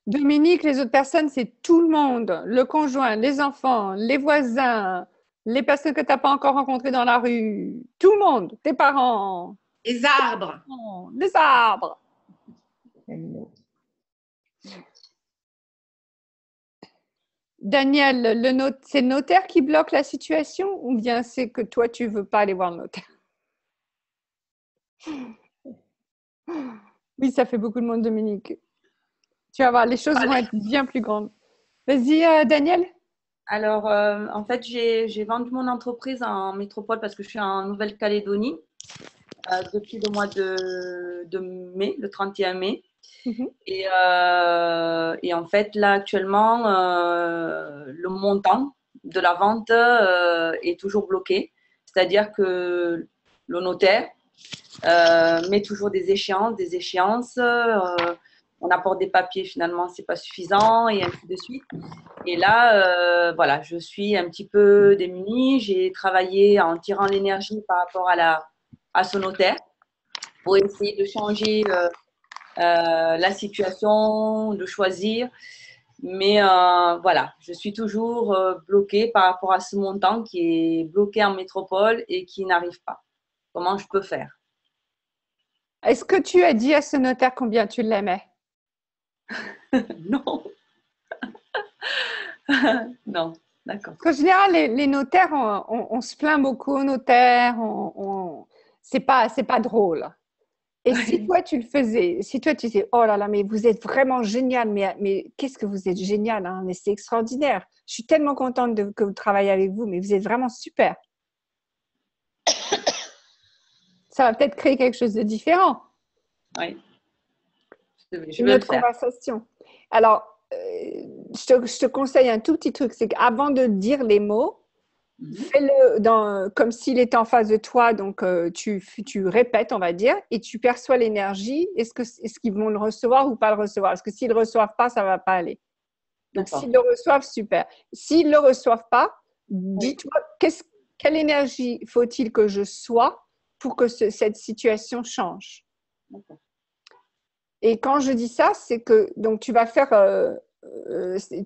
Dominique, les autres personnes, c'est tout le monde. Le conjoint, les enfants, les voisins, les personnes que tu n'as pas encore rencontrées dans la rue. Tout le monde. Tes parents. Les arbres. Les arbres. Daniel, c'est le notaire qui bloque la situation ou bien c'est que toi, tu ne veux pas aller voir le notaire? Oui, ça fait beaucoup de monde, Dominique. Tu vas voir, les choses vont être bien plus grandes. Vas-y, Daniel. Alors, en fait, j'ai vendu mon entreprise en métropole parce que je suis en Nouvelle-Calédonie depuis le mois de mai, le 31 mai. Mm-hmm. Et en fait, là, actuellement, le montant de la vente est toujours bloqué. C'est-à-dire que le notaire met toujours des échéances. On apporte des papiers, finalement, c'est pas suffisant et ainsi de suite. Et là, voilà, je suis un petit peu démunie. J'ai travaillé en tirant l'énergie par rapport à ce notaire pour essayer de changer la situation, de choisir. Mais voilà, je suis toujours bloquée par rapport à ce montant qui est bloqué en métropole et qui n'arrive pas. Comment je peux faire? Est-ce que tu as dit à ce notaire combien tu l'aimais? Non. Non, d'accord. En général, les notaires, on se plaint beaucoup aux notaires. C'est pas drôle. Et si toi, tu le faisais, si toi, tu disais, oh là là, mais vous êtes vraiment génial, mais qu'est-ce que vous êtes génial, hein, mais c'est extraordinaire. Je suis tellement contente que vous travaillez avec vous, mais vous êtes vraiment super. Ça va peut-être créer quelque chose de différent. Oui. Une autre conversation. Alors, je te conseille un tout petit truc, c'est qu'avant de dire les mots, fais-le comme s'il était en face de toi, donc tu répètes, on va dire, et tu perçois l'énergie. Est-ce qu'ils vont le recevoir ou pas le recevoir? Parce que s'ils ne le reçoivent pas, ça ne va pas aller. Donc, s'ils le reçoivent, super. S'ils ne le reçoivent pas, dis-toi, quelle énergie faut-il que je sois pour que cette situation change? D'accord. Et quand je dis ça, c'est que donc tu vas faire,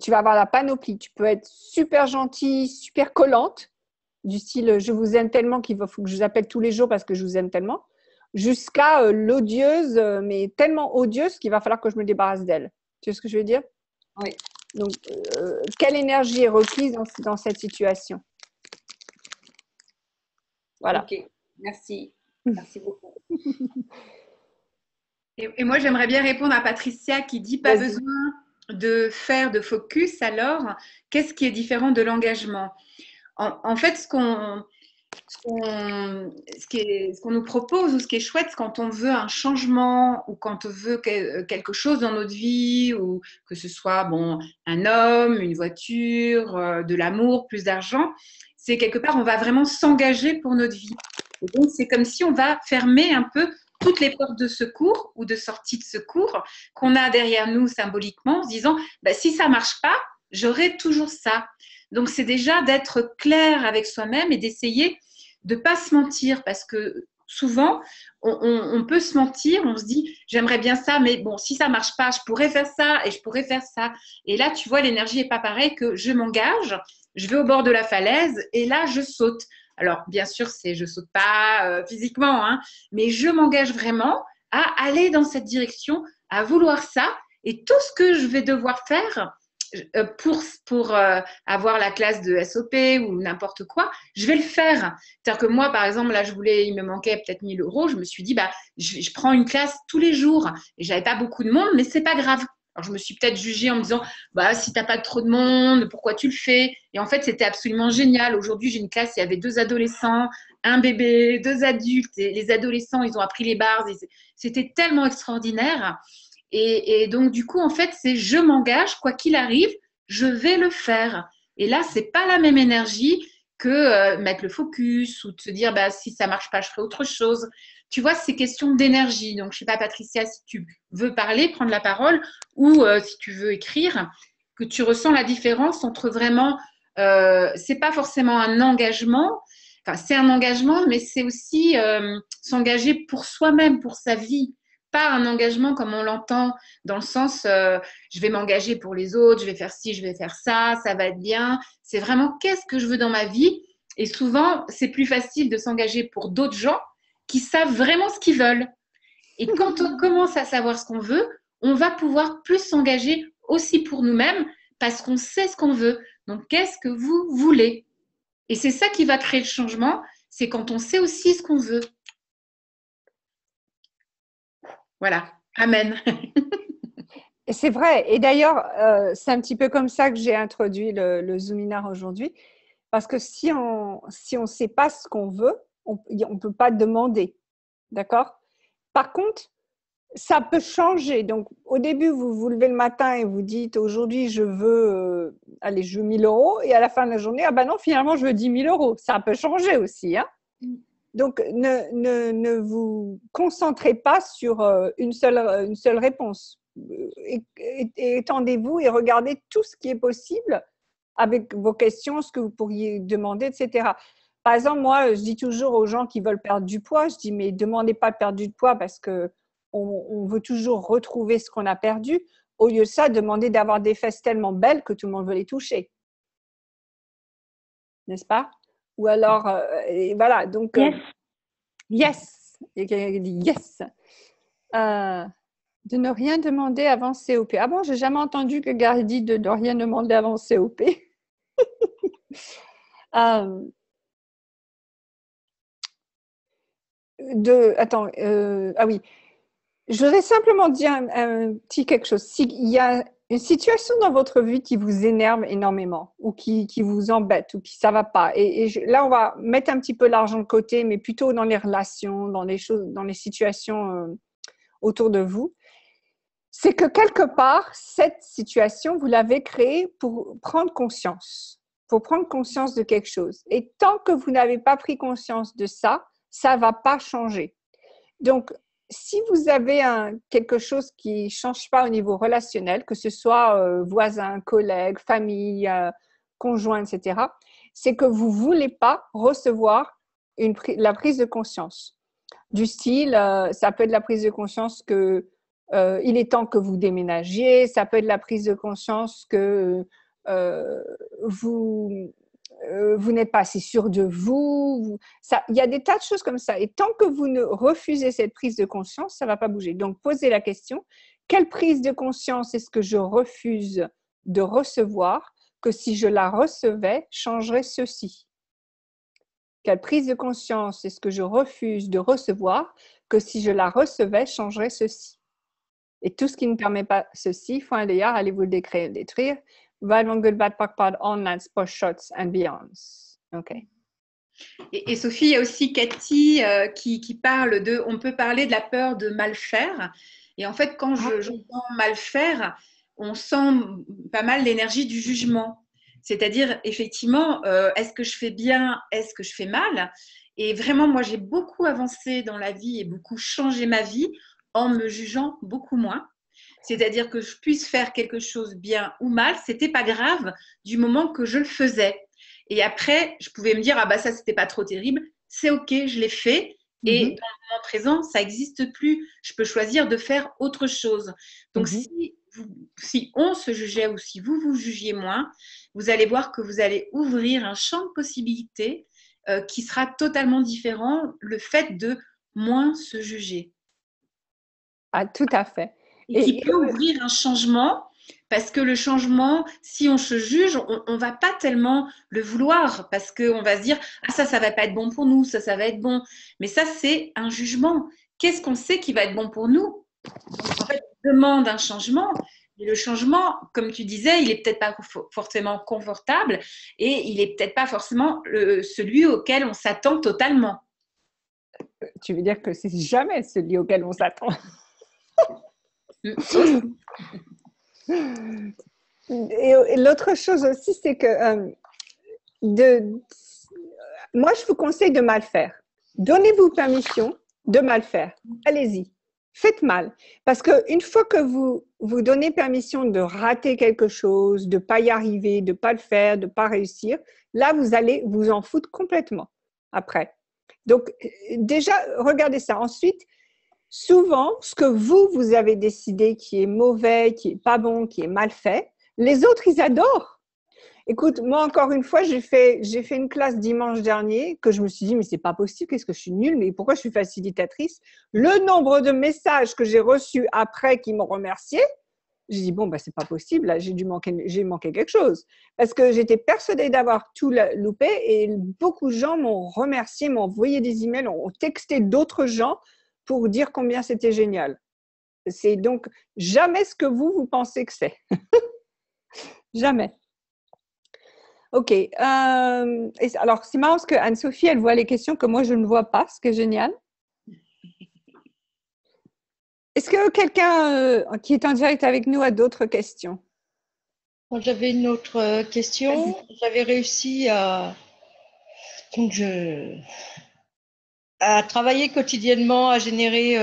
tu vas avoir la panoplie. Tu peux être super gentille, super collante, du style je vous aime tellement qu'il faut que je vous appelle tous les jours parce que je vous aime tellement, jusqu'à l'odieuse, mais tellement odieuse qu'il va falloir que je me débarrasse d'elle. Tu vois ce que je veux dire? Oui. Donc, quelle énergie est requise dans cette situation? Voilà. Ok, merci. Merci beaucoup. Et moi, j'aimerais bien répondre à Patricia qui dit pas besoin de faire de focus. Alors, qu'est-ce qui est différent de l'engagement? En fait, ce qu'on nous propose ou ce qui est chouette quand on veut un changement ou quand on veut quelque chose dans notre vie, ou que ce soit un homme, une voiture, de l'amour, plus d'argent, c'est quelque part on va vraiment s'engager pour notre vie. Et donc c'est comme si on va fermer un peu toutes les portes de secours ou de sortie de secours qu'on a derrière nous symboliquement, en se disant si ça marche pas, j'aurai toujours ça. Donc c'est déjà d'être clair avec soi-même et d'essayer de ne pas se mentir, parce que souvent, on peut se mentir, on se dit j'aimerais bien ça, mais bon, si ça ne marche pas, je pourrais faire ça et je pourrais faire ça. Et là, tu vois, l'énergie n'est pas pareille que je m'engage, je vais au bord de la falaise et là, je saute. Alors, bien sûr, je ne saute pas physiquement, hein, mais je m'engage vraiment à aller dans cette direction, à vouloir ça, et tout ce que je vais devoir faire pour avoir la classe de SOP ou n'importe quoi, je vais le faire. C'est-à-dire que moi, par exemple, là, il me manquait peut-être 1 000 euros. Je me suis dit, je prends une classe tous les jours. Et j'avais pas beaucoup de monde, mais c'est pas grave. Alors, je me suis peut-être jugée en me disant, si t'as pas trop de monde, pourquoi tu le fais? Et en fait, c'était absolument génial. Aujourd'hui, j'ai une classe, il y avait 2 adolescents, un bébé, 2 adultes. Et les adolescents, ils ont appris les bases. C'était tellement extraordinaire. Et donc, du coup, en fait, c'est je m'engage, quoi qu'il arrive, je vais le faire. Et là, c'est pas la même énergie que mettre le focus ou de se dire, si ça marche pas, je ferai autre chose. Tu vois, c'est question d'énergie. Donc, je sais pas, Patricia, si tu veux parler, prendre la parole, ou si tu veux écrire, que tu ressens la différence entre vraiment, c'est pas forcément un engagement, enfin, c'est un engagement, mais c'est aussi s'engager pour soi-même, pour sa vie. Pas un engagement comme on l'entend dans le sens je vais m'engager pour les autres, je vais faire ci, je vais faire ça, ça va être bien. C'est vraiment qu'est-ce que je veux dans ma vie. Et souvent, c'est plus facile de s'engager pour d'autres gens qui savent vraiment ce qu'ils veulent. Et quand on commence à savoir ce qu'on veut, on va pouvoir plus s'engager aussi pour nous-mêmes parce qu'on sait ce qu'on veut. Donc, qu'est-ce que vous voulez? Et c'est ça qui va créer le changement, c'est quand on sait aussi ce qu'on veut. Voilà, amen. Et c'est vrai. Et d'ailleurs, c'est un petit peu comme ça que j'ai introduit le Zoominar aujourd'hui. Parce que si on sait pas ce qu'on veut, on peut pas demander. D'accord? Par contre, ça peut changer. Donc, au début, vous vous levez le matin et vous dites aujourd'hui, je veux, je veux 1 000 euros. Et à la fin de la journée, non, finalement, je veux 10 000 euros. Ça peut changer aussi. Hein? Donc, ne vous concentrez pas sur une seule réponse. Étendez-vous et regardez tout ce qui est possible avec vos questions, ce que vous pourriez demander, etc. Par exemple, moi, je dis toujours aux gens qui veulent perdre du poids, je dis, mais demandez pas de perdre du poids parce qu'on veut toujours retrouver ce qu'on a perdu. Au lieu de ça, demandez d'avoir des fesses tellement belles que tout le monde veut les toucher. N'est-ce pas? Ou alors, et voilà, donc… Yes. Il y a quelqu'un qui dit yes. De ne rien demander avant COP. Ah bon, j'ai jamais entendu que Gary dit de ne rien demander avant COP. Ah oui. Je voudrais simplement dire un petit quelque chose. S'il y a une situation dans votre vie qui vous énerve énormément ou qui vous embête ou qui ça va pas, là, on va mettre un petit peu l'argent de côté, mais plutôt dans les relations, dans les choses, dans les situations autour de vous, c'est que quelque part, cette situation, vous l'avez créée pour prendre conscience de quelque chose. Et tant que vous n'avez pas pris conscience de ça, ça ne va pas changer. Donc, si vous avez quelque chose qui ne change pas au niveau relationnel, que ce soit voisin, collègue, famille, conjoint, etc., c'est que vous ne voulez pas recevoir la prise de conscience. Du style, ça peut être la prise de conscience que il est temps que vous déménagiez, ça peut être la prise de conscience que vous n'êtes pas assez sûr de vous. Il y a des tas de choses comme ça. Et tant que vous ne refusez cette prise de conscience, ça ne va pas bouger. Donc, posez la question, quelle prise de conscience est-ce que je refuse de recevoir que si je la recevais, changerait ceci? Quelle prise de conscience est-ce que je refuse de recevoir que si je la recevais, changerait ceci? Et tout ce qui ne permet pas ceci, Freunde, ja, allez-vous le détruire, weil man gut bad packpad online shots and beyonds. OK. Et Sophie, il y a aussi Cathy qui parle de, on peut parler de la peur de mal faire. Et en fait, quand j'entends mal faire, on sent pas mal l'énergie du jugement. C'est-à-dire, effectivement, est-ce que je fais bien, est-ce que je fais mal? Et vraiment, moi, j'ai beaucoup avancé dans la vie et beaucoup changé ma vie en me jugeant beaucoup moins. C'est-à-dire que je puisse faire quelque chose bien ou mal, c'était pas grave du moment que je le faisais. Et après, je pouvais me dire, ah bah ça, c'était pas trop terrible, c'est ok, je l'ai fait. Et dans le moment présent, ça n'existe plus. Je peux choisir de faire autre chose. Donc, si on se jugeait ou si vous vous jugiez moins, vous allez voir que vous allez ouvrir un champ de possibilités qui sera totalement différent, le fait de moins se juger. Ah, tout à fait. Et qui peut ouvrir un changement, parce que le changement, si on se juge, on ne va pas tellement le vouloir, parce qu'on va se dire, ah ça va pas être bon pour nous, ça va être bon. Mais ça, c'est un jugement. Qu'est-ce qu'on sait qui va être bon pour nous? Donc, en fait, on demande un changement. Et le changement, comme tu disais, il n'est peut-être pas forcément confortable et il n'est peut-être pas forcément celui auquel on s'attend totalement. Tu veux dire que c'est jamais celui auquel on s'attend? Et l'autre chose aussi, c'est que moi, je vous conseille de mal faire. Donnez-vous permission de mal faire. Allez-y, faites mal. Parce qu'une fois que vous vous donnez permission de rater quelque chose, de ne pas y arriver, de ne pas le faire, de ne pas réussir, là, vous allez vous en foutre complètement après. Donc, déjà, regardez ça. Ensuite, souvent, ce que vous avez décidé qui est mauvais, qui n'est pas bon, qui est mal fait, les autres, ils adorent. Écoute, moi, encore une fois, j'ai fait une classe dimanche dernier que je me suis dit, mais c'est pas possible, qu'est-ce que je suis nulle, mais pourquoi je suis facilitatrice? Le nombre de messages que j'ai reçus après qui m'ont remercié, j'ai dit, bon, bah, c'est pas possible, là, j'ai manqué quelque chose. Parce que j'étais persuadée d'avoir tout loupé et beaucoup de gens m'ont remercié, m'ont envoyé des emails, ont texté d'autres gens pour dire combien c'était génial. C'est donc jamais ce que vous pensez que c'est. Jamais. OK. Alors, c'est marrant parce que Anne-Sophie, elle voit les questions que moi, je ne vois pas, ce qui est génial. Est-ce que quelqu'un qui est en direct avec nous a d'autres questions? J'avais une autre question. J'avais réussi à travailler quotidiennement, à générer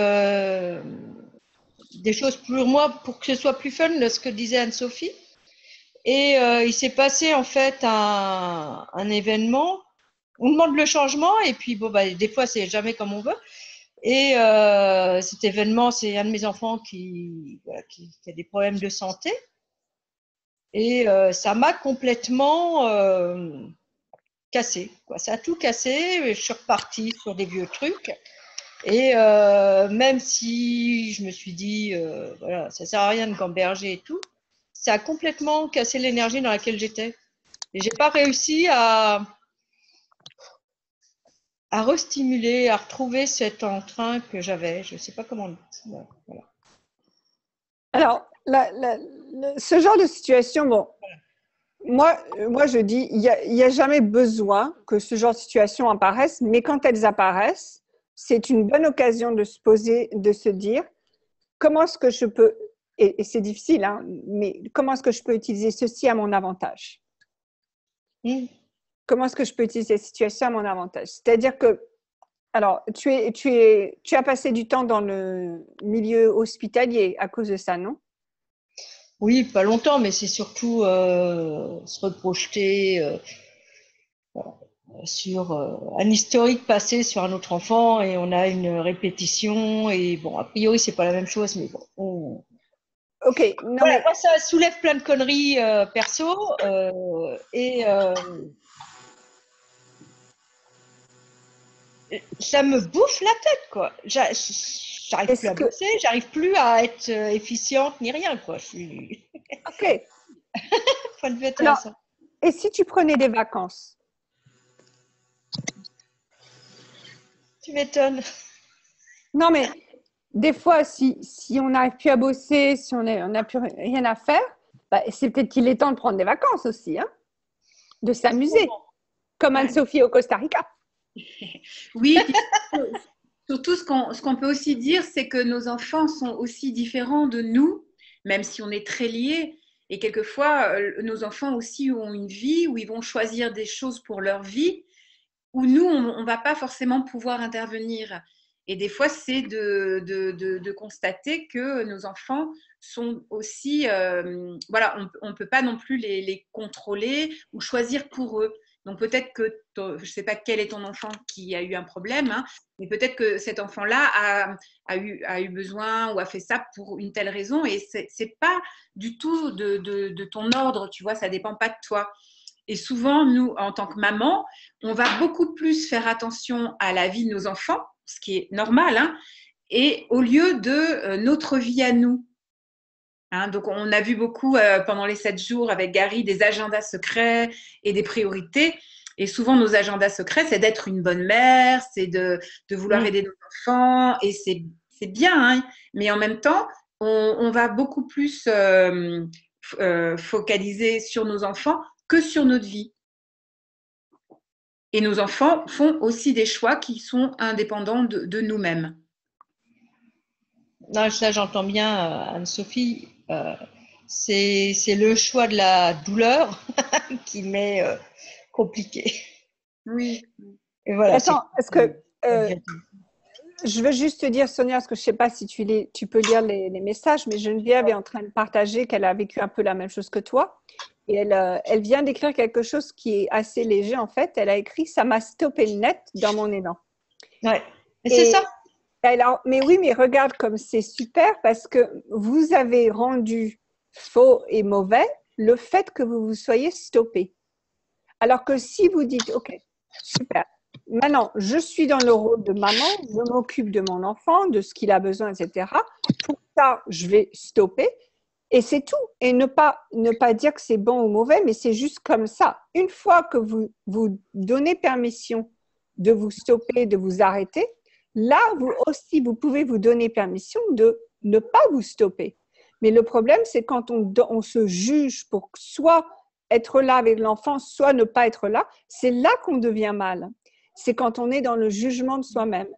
des choses pour moi, pour que ce soit plus fun, ce que disait Anne-Sophie. Et il s'est passé en fait un événement. On demande le changement et puis bon, bah, des fois, c'est jamais comme on veut. Et cet événement, c'est un de mes enfants qui a des problèmes de santé. Et ça m'a complètement cassé, quoi. Ça a tout cassé. Je suis repartie sur des vieux trucs. Et même si je me suis dit, voilà, ça sert à rien de gamberger et tout, ça a complètement cassé l'énergie dans laquelle j'étais. Et j'ai pas réussi à restimuler, à retrouver cet entrain que j'avais. Je sais pas comment. Voilà. Alors, ce genre de situation, bon, moi je dis, il y a jamais besoin que ce genre de situation apparaisse, mais quand elles apparaissent, c'est une bonne occasion de se poser, de se dire, comment est-ce que je peux, et c'est difficile, hein, mais comment est-ce que je peux utiliser ceci à mon avantage? Comment est-ce que je peux utiliser cette situation à mon avantage? C'est-à-dire que, alors, tu as passé du temps dans le milieu hospitalier à cause de ça, non? Oui, pas longtemps, mais c'est surtout se reprojeter sur un historique passé sur un autre enfant et on a une répétition et bon, a priori, c'est pas la même chose, mais bon. Ok. Non, voilà, moi, ça soulève plein de conneries perso et ça me bouffe la tête, quoi. J'arrive plus à bosser, j'arrive plus à être efficiente ni rien, quoi. Ok. Point de vue Alors, intéressant. et si tu prenais des vacances? Tu m'étonnes. Non, mais des fois, si on n'arrive plus à bosser, si on n'a plus rien à faire, bah, c'est peut-être qu'il est temps de prendre des vacances aussi, hein, de s'amuser, comme Anne-Sophie au Costa Rica. Oui, surtout ce qu'on peut aussi dire, c'est que nos enfants sont aussi différents de nous, même si on est très liés. Et quelquefois, nos enfants aussi ont une vie où ils vont choisir des choses pour leur vie, où nous, on ne va pas forcément pouvoir intervenir. Et des fois, c'est de constater que nos enfants sont aussi, voilà, on ne peut pas non plus les contrôler ou choisir pour eux. Donc peut-être que, je ne sais pas quel est ton enfant qui a eu un problème, hein, mais peut-être que cet enfant-là a eu besoin ou a fait ça pour une telle raison, et ce n'est pas du tout de ton ordre, tu vois, ça ne dépend pas de toi. Et souvent, nous, en tant que maman, on va beaucoup plus faire attention à la vie de nos enfants, ce qui est normal, hein, et au lieu de notre vie à nous. Hein, donc, on a vu beaucoup pendant les 7 jours avec Gary des agendas secrets et des priorités. Et souvent, nos agendas secrets, c'est d'être une bonne mère, c'est de vouloir aider nos enfants, et c'est bien, hein, mais en même temps, on va beaucoup plus focaliser sur nos enfants que sur notre vie. Et nos enfants font aussi des choix qui sont indépendants de nous-mêmes. Non, ça, j'entends bien, Anne-Sophie. C'est le choix de la douleur qui m'est compliqué. Oui. Et voilà. Attends, est-ce que je veux juste te dire, Sonia, parce que je ne sais pas si tu peux lire les messages, mais Geneviève est en train de partager qu'elle a vécu un peu la même chose que toi. Et elle vient d'écrire quelque chose qui est assez léger, en fait. Elle a écrit « Ça m'a stoppé le net dans mon élan ». Ouais, et c'est ça. Alors, mais oui, mais regarde comme c'est super parce que vous avez rendu faux et mauvais le fait que vous vous soyez stoppé. Alors que si vous dites « Ok, super, maintenant, je suis dans le rôle de maman, je m'occupe de mon enfant, de ce qu'il a besoin, etc. Pour ça, je vais stopper. » Et c'est tout. Et ne pas dire que c'est bon ou mauvais, mais c'est juste comme ça. Une fois que vous donnez permission de vous stopper, de vous arrêter, là, vous pouvez vous donner permission de ne pas vous stopper. Mais le problème, c'est quand on se juge pour soit être là avec l'enfant, soit ne pas être là, c'est là qu'on devient mal. C'est quand on est dans le jugement de soi-même.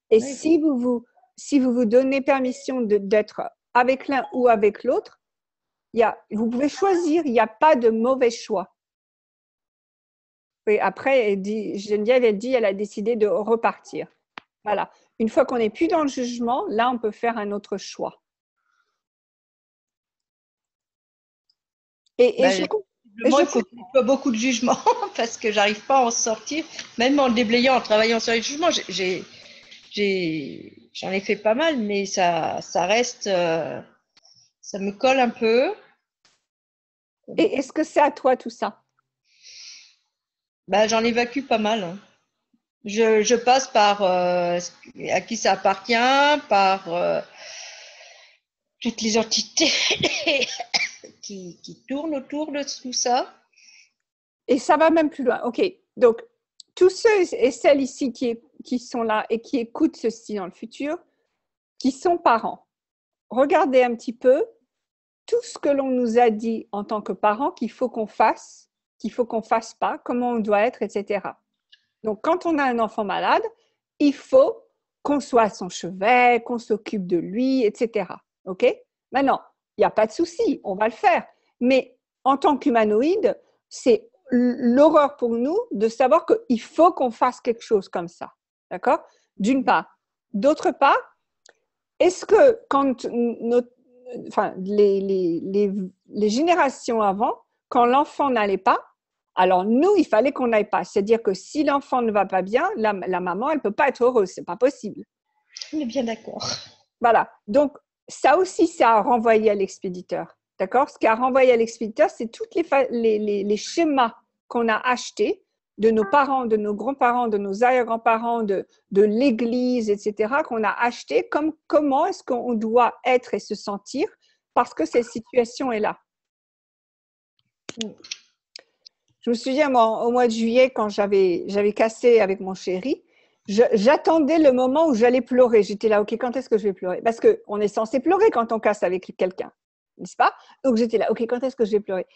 Et oui. si vous vous donnez permission d'être avec l'un ou avec l'autre, vous pouvez choisir, il n'y a pas de mauvais choix. Et après, Geneviève, elle a décidé de repartir. Voilà. Une fois qu'on n'est plus dans le jugement, là, on peut faire un autre choix. Moi, il faut pas beaucoup de jugement parce que j'arrive pas à en sortir, même en déblayant, en travaillant sur les jugements. J'en ai fait pas mal, mais ça reste, ça me colle un peu. Et est-ce que c'est à toi tout ça? J'en évacue pas mal. Hein. Je passe par à qui ça appartient, par toutes les entités qui tournent autour de tout ça. Et ça va même plus loin. OK. Donc, tous ceux et celles ici qui sont là et qui écoutent ceci dans le futur, qui sont parents, regardez un petit peu tout ce que l'on nous a dit en tant que parents qu'il faut qu'on fasse pas, comment on doit être, etc. Donc, quand on a un enfant malade, il faut qu'on soit à son chevet, qu'on s'occupe de lui, etc. OK? Maintenant, il n'y a pas de souci, on va le faire. Mais en tant qu'humanoïde, c'est l'horreur pour nous de savoir qu'il faut qu'on fasse quelque chose comme ça. D'accord? D'une part. D'autre part, est-ce que quand les générations avant, quand l'enfant n'allait pas, alors nous, il fallait qu'on n'aille pas. C'est-à-dire que si l'enfant ne va pas bien, la maman, elle ne peut pas être heureuse. Ce n'est pas possible. On est bien d'accord. Voilà. Donc, ça aussi, ça a renvoyé à l'expéditeur. D'accord? Ce qui a renvoyé à l'expéditeur, c'est tous les schémas qu'on a achetés de nos parents, de nos grands-parents, de nos arrière-grands-parents, de l'église, etc., qu'on a acheté comme comment est-ce qu'on doit être et se sentir parce que cette situation est là. Je me souviens, moi, au mois de juillet, quand j'avais cassé avec mon chéri, j'attendais le moment où j'allais pleurer. J'étais là, ok, quand est-ce que je vais pleurer? Parce qu'on est censé pleurer quand on casse avec quelqu'un, n'est-ce pas? Donc j'étais là, ok, quand est-ce que je vais pleurer?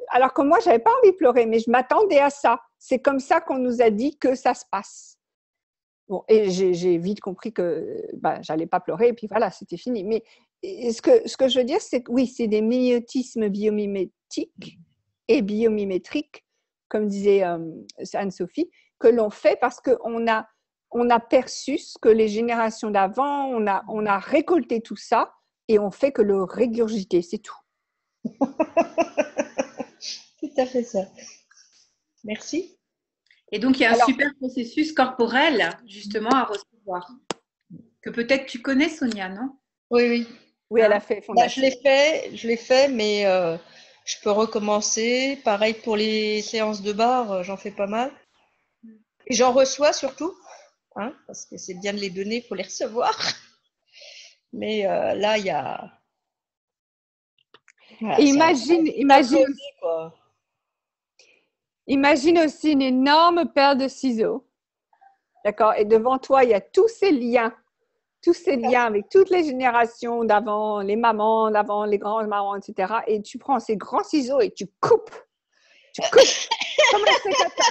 Alors que moi, j'avais pas envie de pleurer, mais je m'attendais à ça. C'est comme ça qu'on nous a dit que ça se passe. Bon, et j'ai vite compris que j'allais pas pleurer, et puis voilà, c'était fini. Mais ce que je veux dire, c'est que oui, c'est des mimétismes biomimétiques et biomimétriques, comme disait Anne-Sophie, que l'on fait parce qu'on a perçu ce que les générations d'avant, on a récolté tout ça et on fait que le régurgiter, c'est tout. Tout à fait ça. Merci. Et donc, il y a un super processus corporel, justement, à recevoir. Que peut-être tu connais, Sonia, non? Oui. Oui, elle a fait fondation. Je l'ai fait, mais je peux recommencer. Pareil pour les séances de bar, j'en fais pas mal. Et j'en reçois surtout, hein, parce que c'est bien de les donner pour les recevoir. Mais là, il y a... Voilà, imagine aussi une énorme paire de ciseaux. D'accord? Et devant toi, il y a tous ces liens avec toutes les générations d'avant, les mamans d'avant, les grands-mamans, etc. Et tu prends ces grands ciseaux et tu coupes. Comme un sécateur.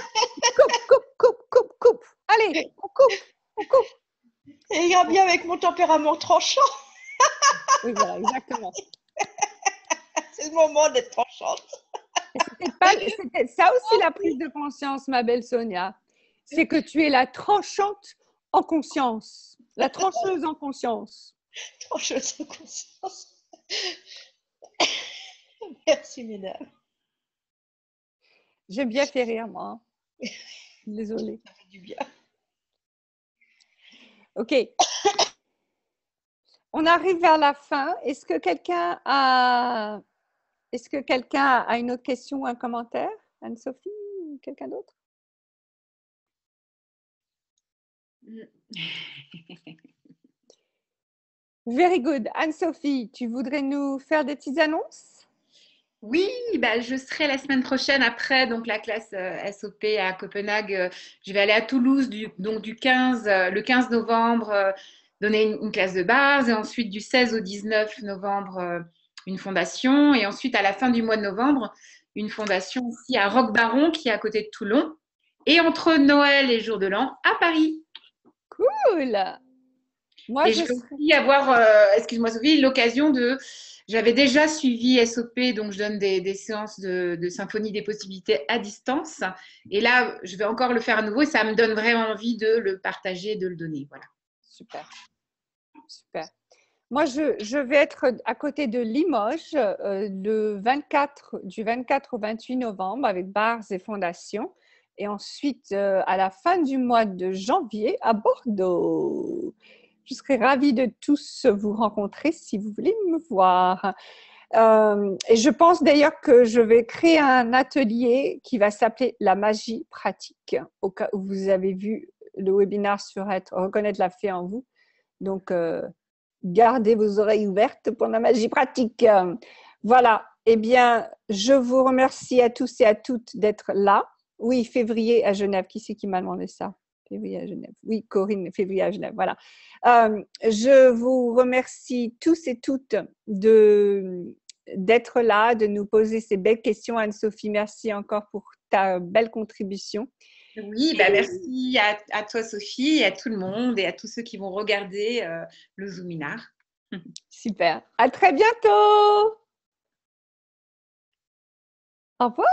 Coupe. Allez, on coupe. Et il ira bien avec mon tempérament tranchant. Oui, voilà, exactement. C'est le moment d'être tranchante. C'était ça aussi la prise de conscience, ma belle Sonia. C'est que tu es la tranchante en conscience. La trancheuse en conscience. Trancheuse en conscience. Merci, mesdames. J'ai bien fait rire, moi. Désolée. Ça fait du bien. Ok. On arrive vers la fin. Est-ce que quelqu'un a une autre question ou un commentaire? Anne-Sophie ou quelqu'un d'autre? Very good. Anne-Sophie, tu voudrais nous faire des petites annonces? Oui, je serai la semaine prochaine après donc la classe SOP à Copenhague. Je vais aller à Toulouse le 15 novembre donner une classe de base et ensuite du 16 au 19 novembre une fondation et ensuite à la fin du mois de novembre une fondation aussi à Roquebaron qui est à côté de Toulon et entre Noël et Jour de l'An à Paris. Cool. Moi, je vais aussi avoir, excuse-moi Sophie, l'occasion de... J'avais déjà suivi SOP, donc je donne des séances de symphonie des possibilités à distance. Et là, je vais encore le faire à nouveau et ça me donne vraiment envie de le partager, de le donner. Voilà. Super. Moi, je vais être à côté de Limoges du 24 au 28 novembre avec bars et fondations. Et ensuite, à la fin du mois de janvier, à Bordeaux. Je serais ravie de tous vous rencontrer si vous voulez me voir. Et je pense d'ailleurs que je vais créer un atelier qui va s'appeler la magie pratique, au cas où vous avez vu le webinaire sur reconnaître la fée en vous. Donc, gardez vos oreilles ouvertes pour la magie pratique. Voilà. Eh bien, je vous remercie à tous et à toutes d'être là. Oui, février à Genève. Qui c'est qui m'a demandé ça? Février à Genève. Oui, Corinne, février à Genève. Voilà. Je vous remercie tous et toutes d'être là, de nous poser ces belles questions. Anne-Sophie, merci encore pour ta belle contribution. Oui, merci à toi, Sophie, et à tout le monde et à tous ceux qui vont regarder le Zoominar. Super. À très bientôt. Au revoir.